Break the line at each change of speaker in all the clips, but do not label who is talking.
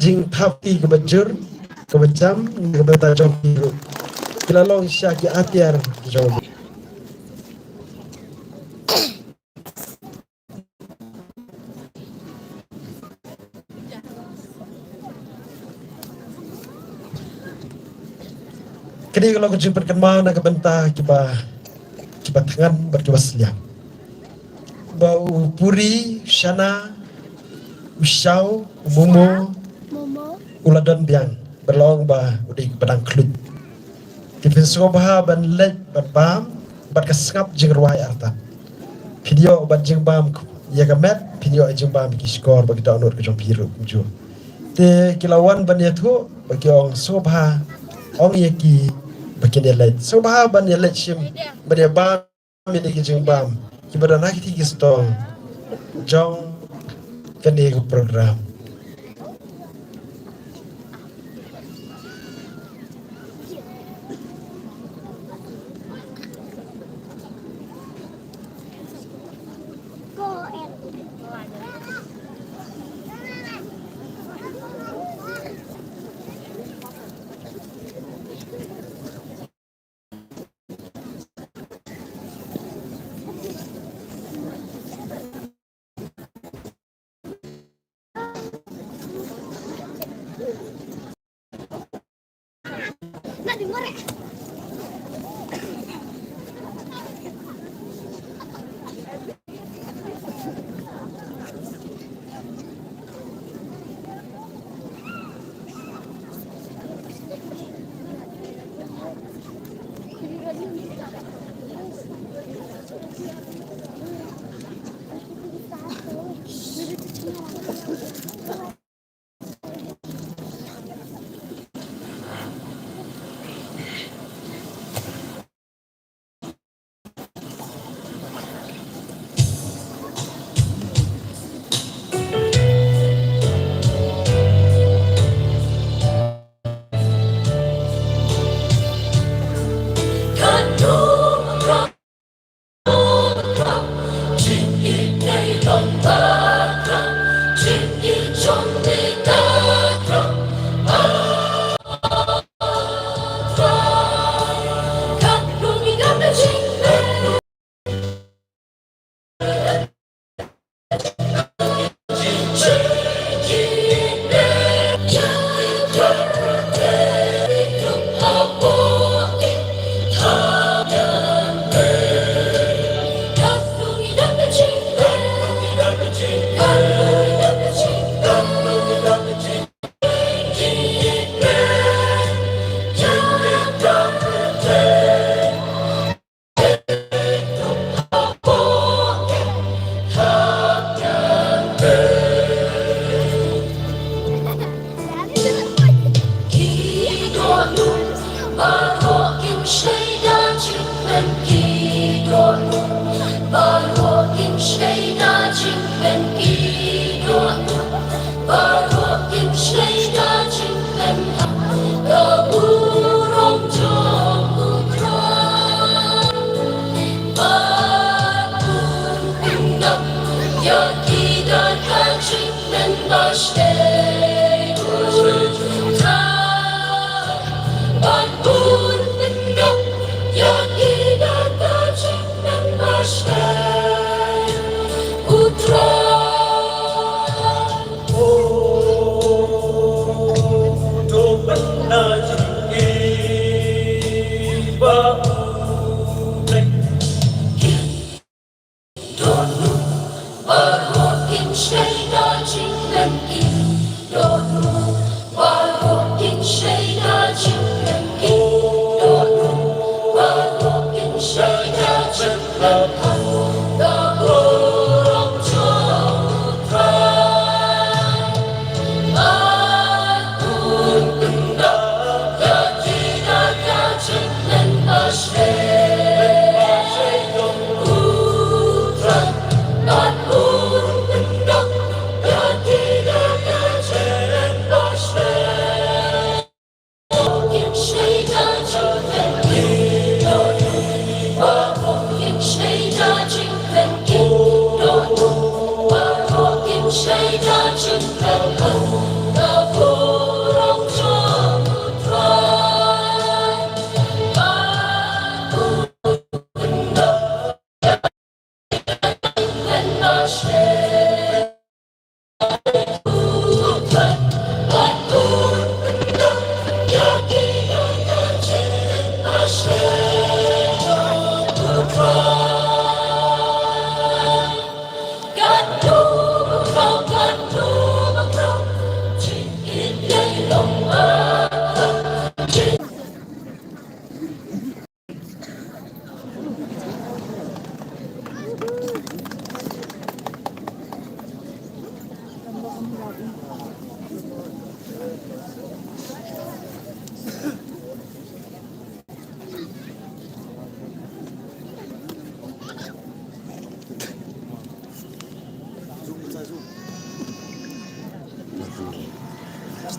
jing tapi kebajur kebajam kebata jom biru kila long syaki ATIAR jom kini kalau kejumpa kemana kebentah kiba tangan bercoba seliam bau puri syana Myriaw mumu uladan biang berlong ba udik badang klut tipin sobaha ban lej ban bam ban kasngap jing RWAI arta video ban jing bam ya gamet video jing bam ki skor bagi download ke jong biru jo te kilawan ban ya thu bagi ong sobaha ong ye ki bagi dia lej sobaha ban ya lej sim ban ya bam ni ki jing bam ki badan hak ti ki stong jong kini program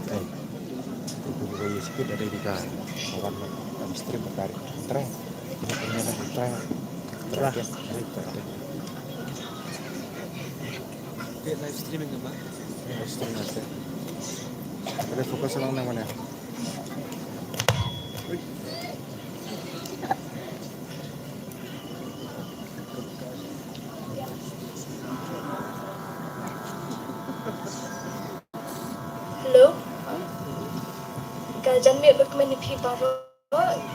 Gue speed ada di kan kawan kami stream bertarik trek ini ternyata trek ya live streaming apa live streaming aja ada fokus lang naman ya
Hello. Kajan mi berkemeni pi baro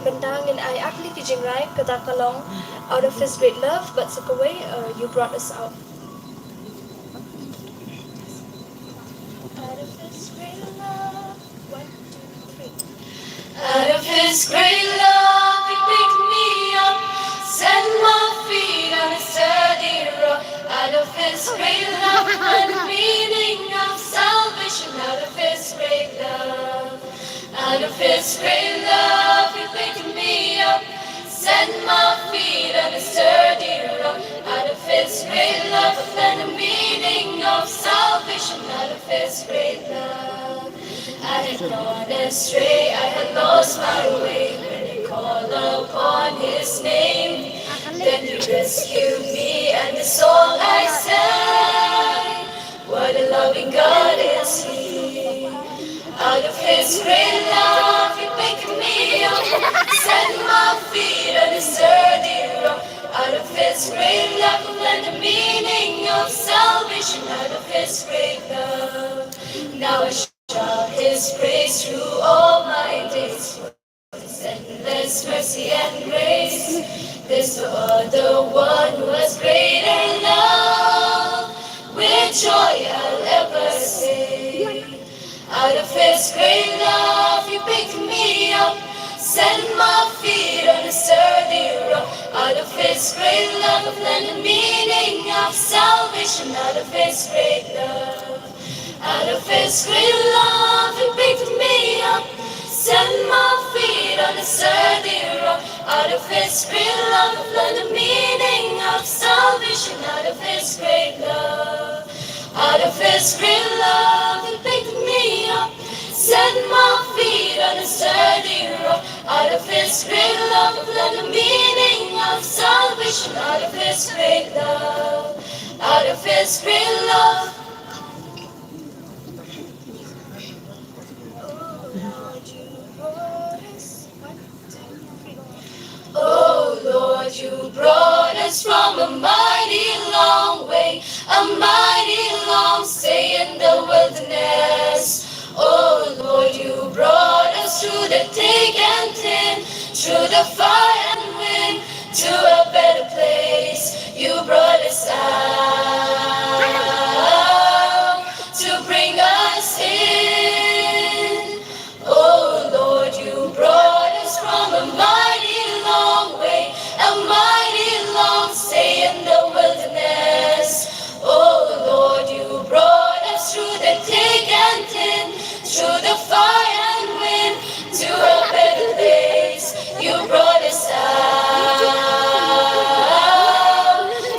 bendang in I actually teaching right kata kalong out of his great love but took away you brought us out. Out of his great love, 1, 2, 3. Out of his great love, he picked me up, set my feet on a sturdy rock. Out of his great love, and the meaning of salvation. Out of his great love, out of his great love, he picked me up, set my feet on a sturdy rock. Out of his great love, and the meaning of salvation. Out of his great love, I had gone astray, I had lost my way. When I called upon his name, then he rescued me, and it's all I say. What a loving God is he. Out of his great love, he picked me up, set my feet on a sturdy rock. Out of his great love, and the meaning of salvation. Out of his great love, now I shout his praise through all my days. His endless mercy and grace. There's no other one who has greater love. With joy I'll ever say. Out of his great love, he picked me up, set my feet on a sturdy rock. Out of his great love, and the meaning of salvation. Out of his great love, out of his great love, he picked me up, set my feet on a sturdy rock. Out of his great love, and the meaning of salvation. Out of his great love, out of his great love, he picked me up, set my feet on a sturdy rock. Out of his great love, and the meaning of salvation. Out of his great love, out of his great love. Oh Lord, you brought us from a mighty long way, a mighty long stay in the wilderness. Oh Lord, you brought us through the thick and thin, through the fire and wind, to a better place. You brought us out to bring us in. Oh Lord, you brought us from a mighty long way, a mighty long stay in the wilderness. Oh Lord, you brought us through the thick and thin, through the fire and wind, to a better place. You brought us out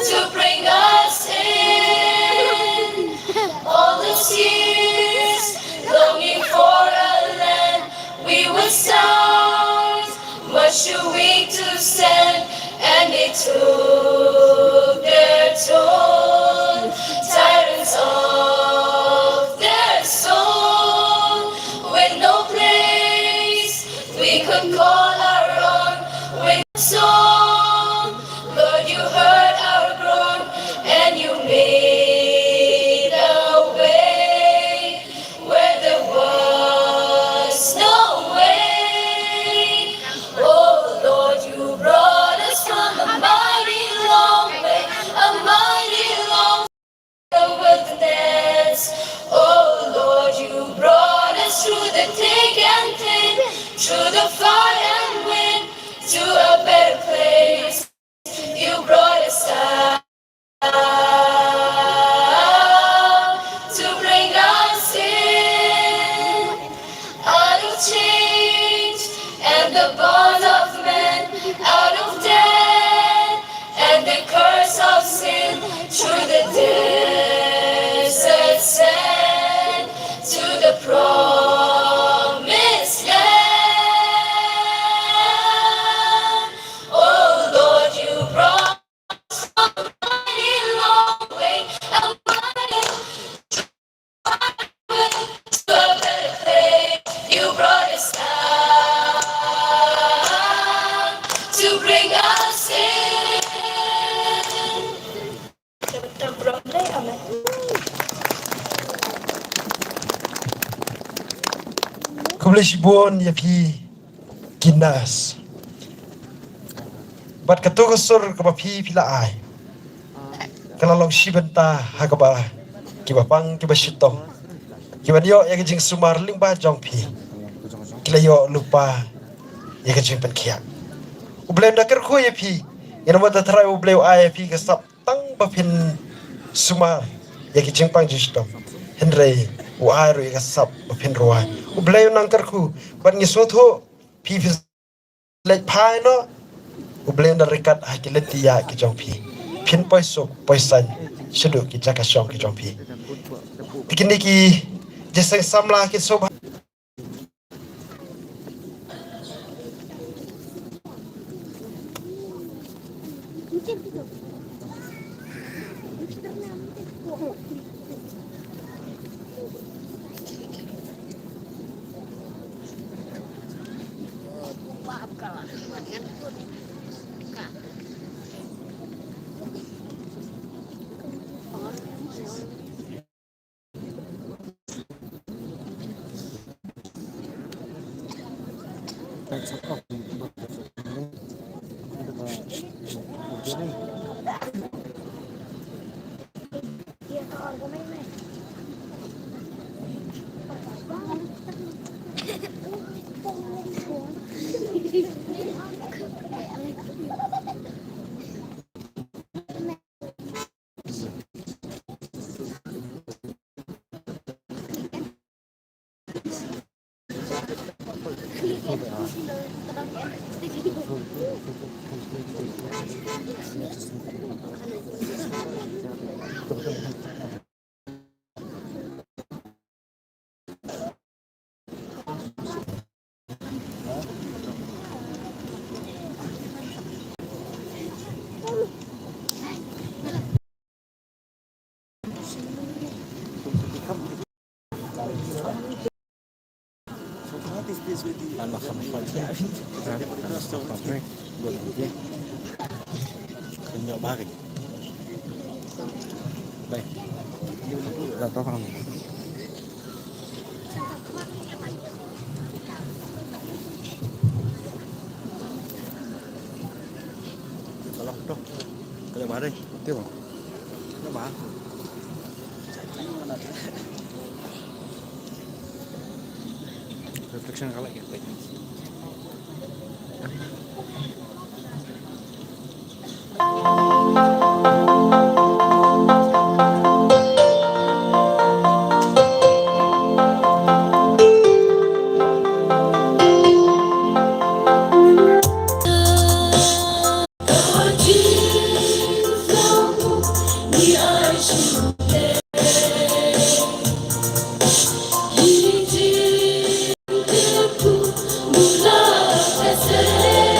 to bring us in. All those years longing for a land we were stars, much too weak to stand, and it took their toll. Tyrants of their soul, with no place we could call our own. With song, Lord, you heard our groan, and you made a way where there was no way. Oh Lord, you brought us from a mighty long way, a mighty long the wilderness. Oh Lord, you brought us through the thick and thin, through the fire and wind, to a better place. You brought us out to bring us in, out of chains and the bonds of men, out of death and the curse of sin, through the desert sand, to the promise.
boleh sibon ya pi kinas. Bat ketu kesur ke pi pila ai. Kalau long sibenta hakaba kibapang kibasito. Kibadio ya kejing sumar limba jong pi. Kila yo lupa ya kejing penkiak. Ublem dakar ko ya pi. Yang nama tera ublem ai pi kesap tang bapin sumar ya kejing pang jistom. Henry uairu ya kesap bapin ruai. Ublem nangkar ku bat ngisotho pi lek pai no. Ublem da rekat hakileti ya kejong pi. Pin poisok poisan seduk ki jaka syong kejong pi. Tikin ki jeseng samla ki soba.
Reflection kalau gitu.
Yesterday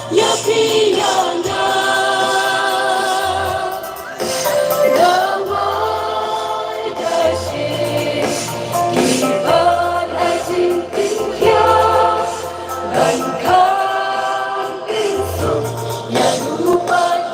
Ya piyana damai kasih iban azim tinggia dan kan insuk yang lupat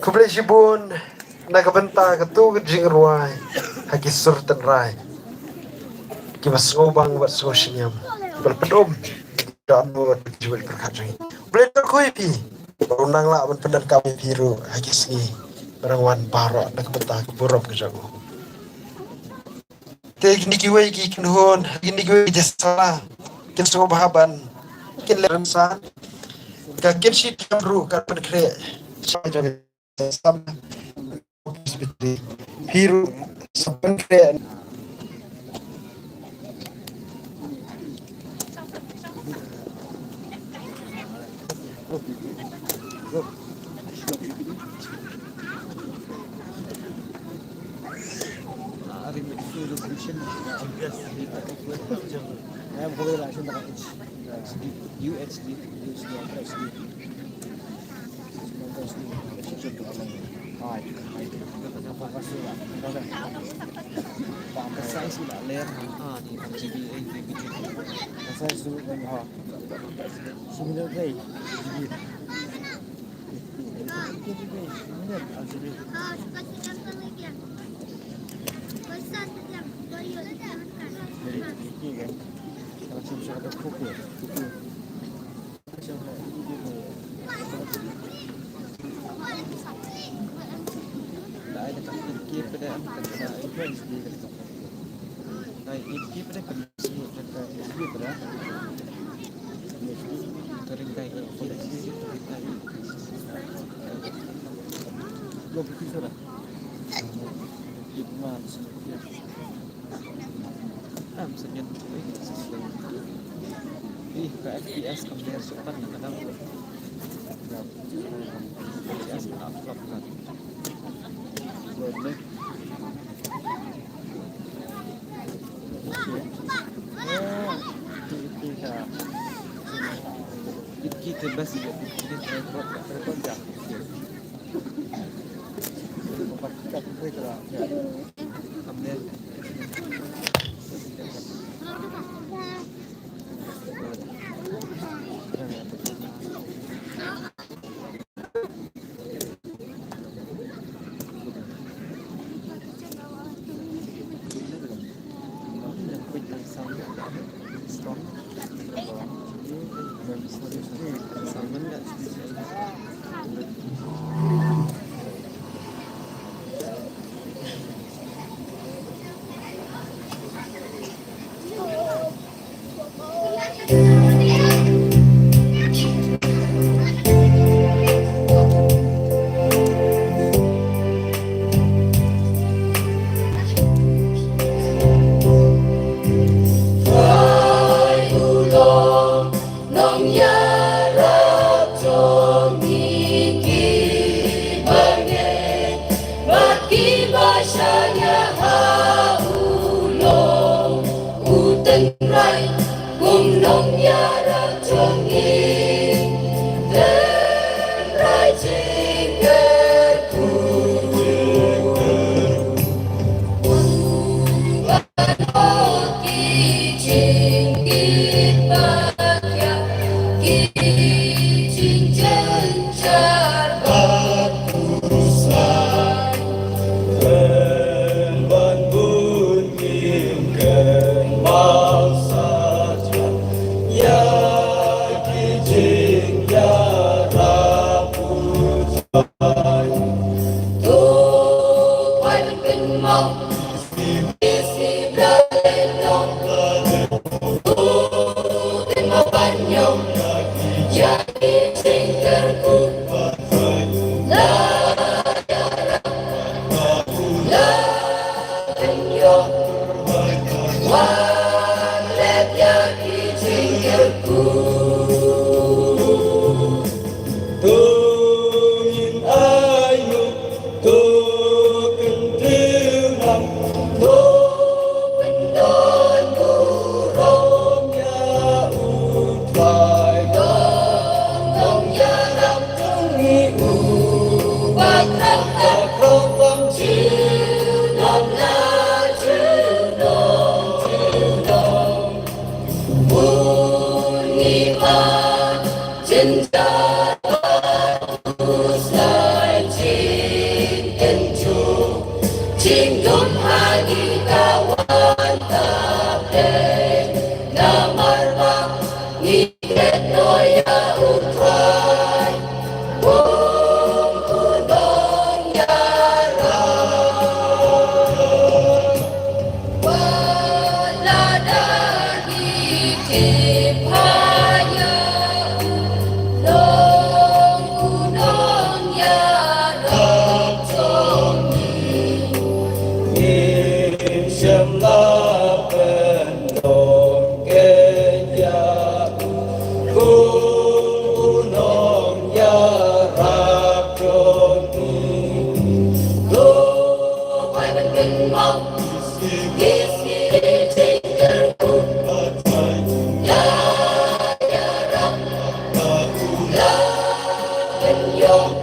Kublai Shibun nakabenta ketu jing RWAI hagi surtan rai kibas ngobang wat sosiam berpedom dan buat jual kerkacang boleh terkoi pi berundang lah men pendan kami biru hagi sini berangwan parok nakabenta keburuk kejago te gini kiwai ki KYNHUN gini kiwai jasala kin so bahaban kin lemsan ka kin shi kamru ka pedkre saya sama seperti biru sebenarnya
kita bas juga ini rekod jam. Kita rekod ya. Kemudian
yaram tungi dan rajin kerku hoki jingkit bagya kijing jencar bagusan
Ban bun kim ken mang sa cha ya ki jing ya ra pu sai
tu quay bên kinh mong isi lên lòng tu tin mau ban nhau jadi singkerku la la penyo wan let jadi singkerku
Tungin ayu tu kentil nam
tu pendon burung
ya utai
dong yaram tungi bakal
Program
Childong la childong bunyi ban cinta usai cinta cinggung hagi kawan tabeng namar bang ngiket noya utrai wong kudong wala dagi kipaya long kudong yaram tongi
Im shem la pen dong ke ya ku nong ya ra chon
lu quay bên kinh mong isi tinggalku la yaram la kenyong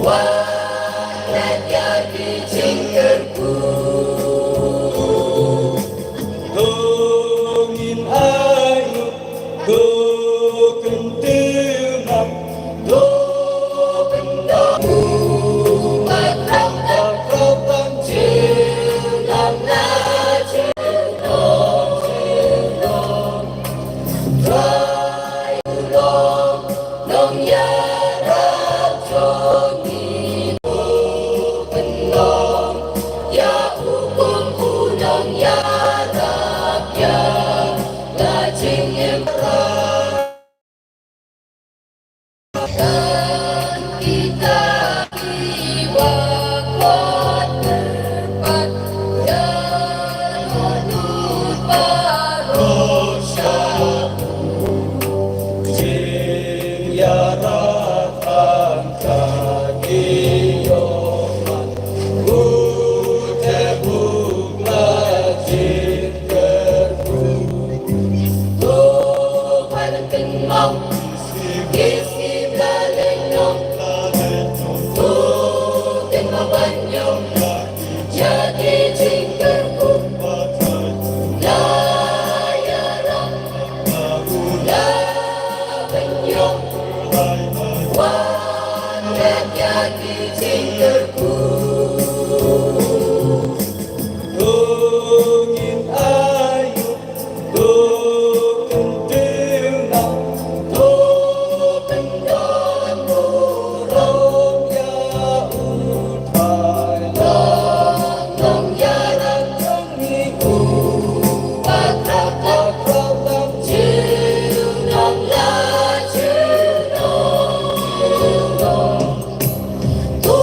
wala jadi tinggalku
Tungin ayu tu kentil nam
lu pendong bakal
program
childong la childong try ulong nong yaram chongi pendong ya hukum unong yaram ya lajing dan kita iwakot berpat dan menurut parosya
jing ya ra tan ka ki yo man ku te bu la jing ker ku
tu quay bên kinh mong isi balik nong tu tin mau ban nhau jadi tinggalku la yaram la penyong wan jadi tinggalku
Tungin ayu tu kentil nam
tu pendon burung
ya utai
dong yaram tungi bakal
program
childong la childong tu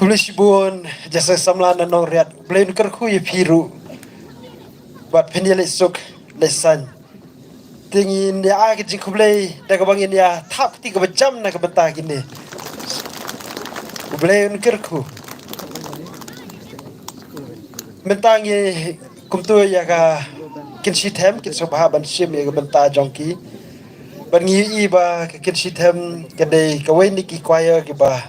Kulisibun jasa samla na nong riat blain kerku ye piru bat penyelit suk lesan tingin ya ke jing kublai da ka bangin ya tap ti ka bajam na ka benta gini blain kerku mentang ye kumtu ya ka kin shitem kin sobha ban shim ye ka benta jongki ban ngi i ba ka kin shitem ka dei ka wen ni ki kwaya ki ba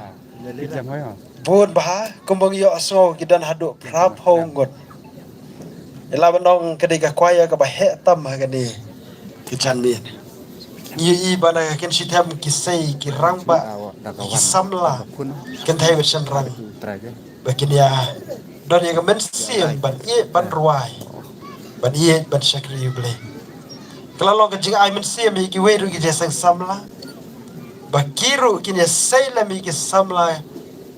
Jam hoi hả?
buồn bah kumbang yo aso kidan hadu prap hongot ela banong kadika kwaya ka bahe tam hagani kichan min yi bana ken shitam kisai ki rangba ki samla ken thai besan rang
Try ke?
bakin ya don ya men sim ban ye ban ruai ban ye ban shakri yuble kalau ka jing ai men sim ki weru ki jesang samla bakiru kin ya saila mi ki samla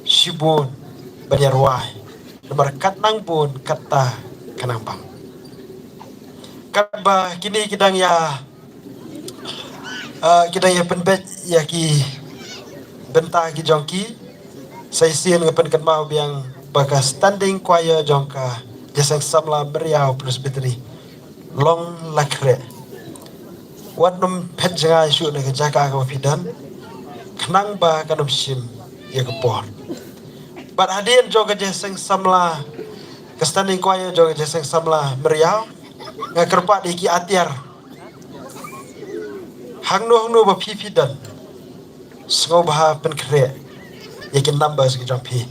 shibon banyar wai nomor kat nang pun kata kanang bang kat ba kini kidang ya kidang ya penbet ya ki benta ki jongki sai sien ngapen kan mau biang baka standing choir jongka jasang samla Myriaw plus bitri long lakre wat num pet janga shu na jaka ka pidan kanang ba kanum sim ya ka por but hadin joga jasang samla kastanding choir joga jasang samla Myriaw ngakerpa di ki ATIAR hangno ba pipi dan sengo bah pen kre yakin numbers ki jampi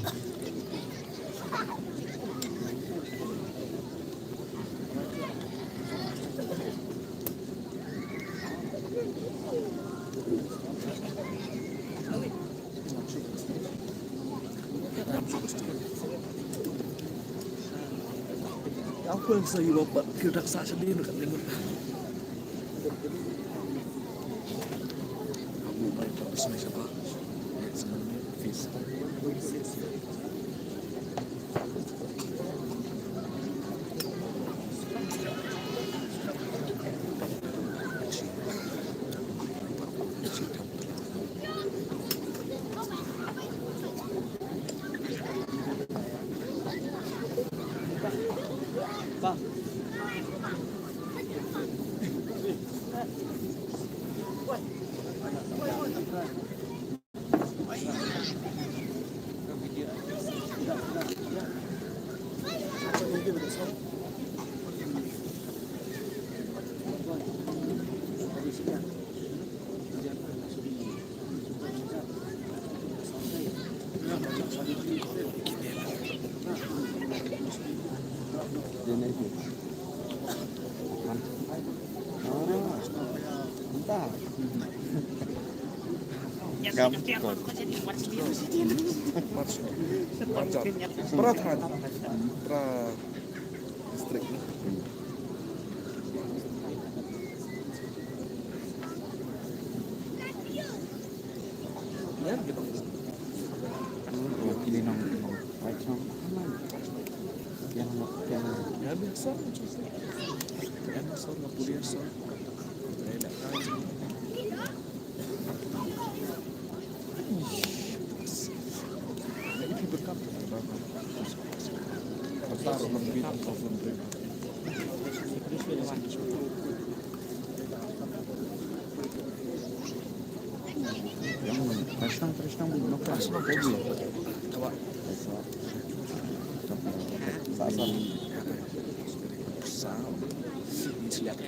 Apa yang saya bapak kira sak sendiri dekat dengan kamu baik tak bisa siapa sebenarnya fis Berat listrik ya gitu
Pilih nong baik nong yang
ya biasa ya biasa nggak boleh so saya tak tahu berkat besar lebih ataupun yang terus belum lepas lagi coba sasaran besar siap